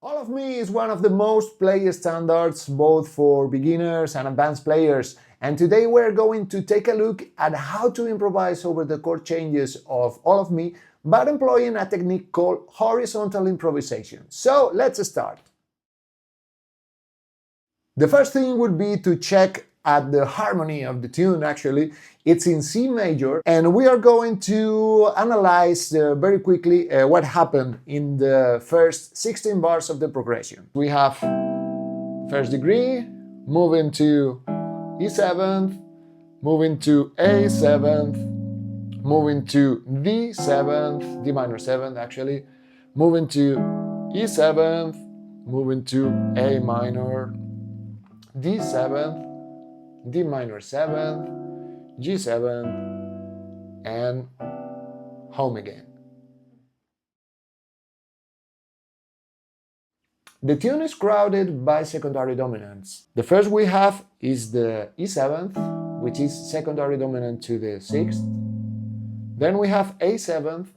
All of Me is one of the most played standards both for beginners and advanced players, and today we're going to take a look at how to improvise over the chord changes of All of Me, but employing a technique called horizontal improvisation. So let's start. The first thing would be to check at the harmony of the tune. Actually, it's in C major, and we are going to analyze very quickly what happened in the first 16 bars of the progression. We have first degree, moving to E7th, moving to A7th, moving to D7th, D minor 7th actually, moving to E7th, moving to A minor, D7th, D minor 7th, G7th, and home again. The tune is crowded by secondary dominants. The first we have is the E7th, which is secondary dominant to the 6th. Then we have A7th,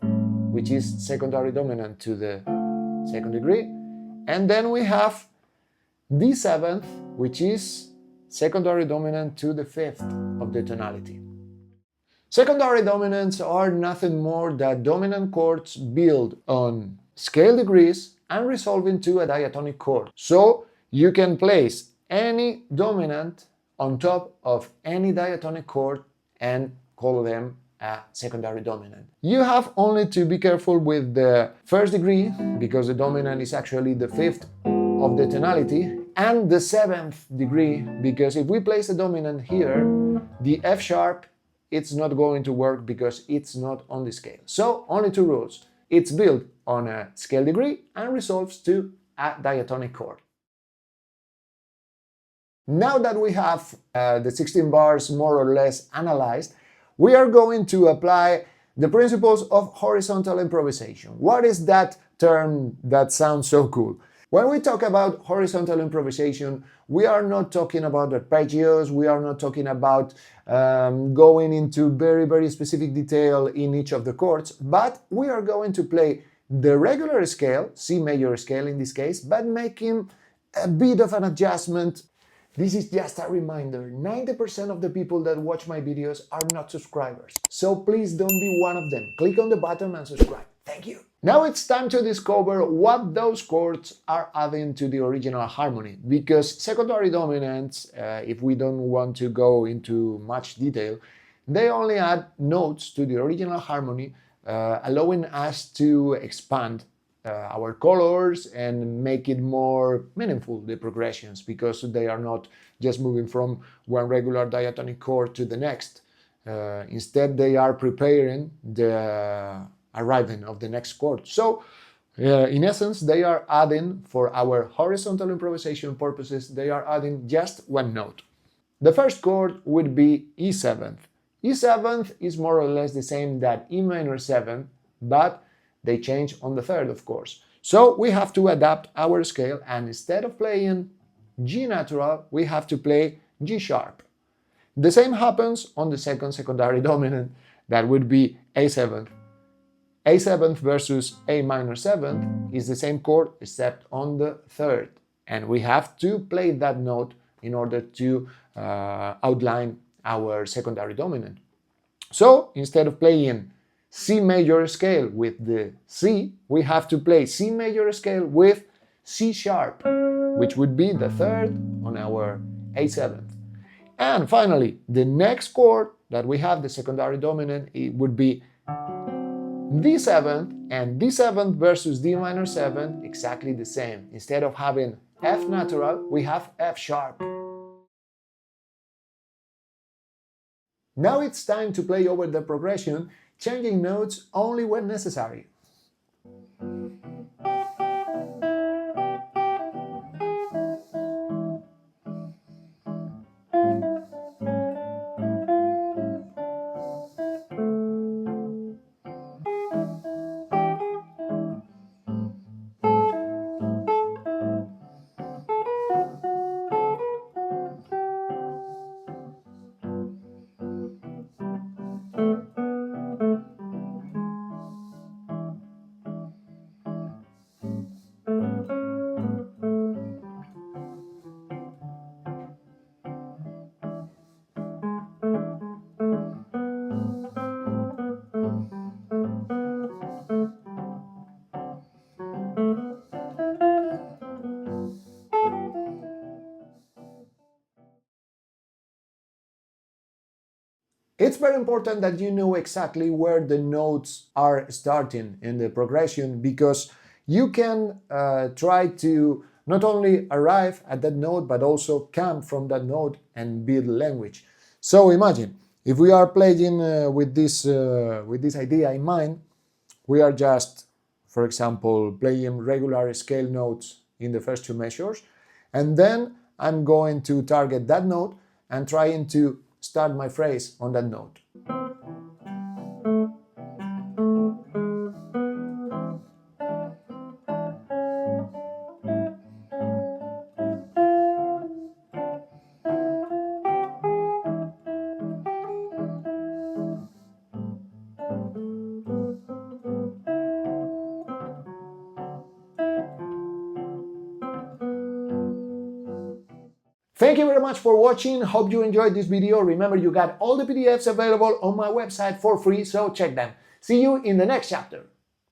which is secondary dominant to the 2nd degree. And then we have D7th, which is secondary dominant to the 5th of the tonality. Secondary dominants are nothing more than dominant chords built on scale degrees and resolve into a diatonic chord. So you can place any dominant on top of any diatonic chord and call them a secondary dominant. You have only to be careful with the 1st degree, because the dominant is actually the 5th of the tonality, and the 7th degree, because if we place a dominant here, the F sharp, it's not going to work because it's not on the scale. So only two rules. It's built on a scale degree and resolves to a diatonic chord. Now that we have the 16 bars more or less analyzed, we are going to apply the principles of horizontal improvisation. What is that term that sounds so cool? When we talk about horizontal improvisation, we are not talking about arpeggios, we are not talking about going into very specific detail in each of the chords, but we are going to play the regular scale, C major scale in this case, but making a bit of an adjustment. This is just a reminder, 90% of the people that watch my videos are not subscribers, so please don't be one of them. Click on the button and subscribe. Thank you. Now it's time to discover what those chords are adding to the original harmony, because secondary dominants, if we don't want to go into much detail, they only add notes to the original harmony, allowing us to expand our colors and make it more meaningful, the progressions, because they are not just moving from one regular diatonic chord to the next. Instead, they are preparing the arriving of the next chord. So, in essence, they are adding, for our horizontal improvisation purposes, they are adding just one note. The first chord would be E7th. E7th is more or less the same that E minor 7, but they change on the 3rd, of course. So we have to adapt our scale, and instead of playing G natural, we have to play G sharp. The same happens on the 2nd secondary dominant, that would be A7th. A7th versus A minor 7th is the same chord except on the 3rd, and we have to play that note in order to outline our secondary dominant. So instead of playing C major scale with the C, we have to play C major scale with C sharp, which would be the 3rd on our A7th. And finally, the next chord that we have, the secondary dominant, it would be D7th, and D7th versus D minor 7, exactly the same. Instead of having F natural, we have F sharp. Now it's time to play over the progression, changing notes only when necessary. It's very important that you know exactly where the notes are starting in the progression, because you can try to not only arrive at that note, but also come from that note and build language. So imagine, if we are playing with this idea in mind, we are just, for example, playing regular scale notes in the first two measures, and then I'm going to target that note and trying to start my phrase on that note. Thank you very much for watching. Hope you enjoyed this video. Remember, you got all the PDFs available on my website for free, so check them. See you in the next chapter.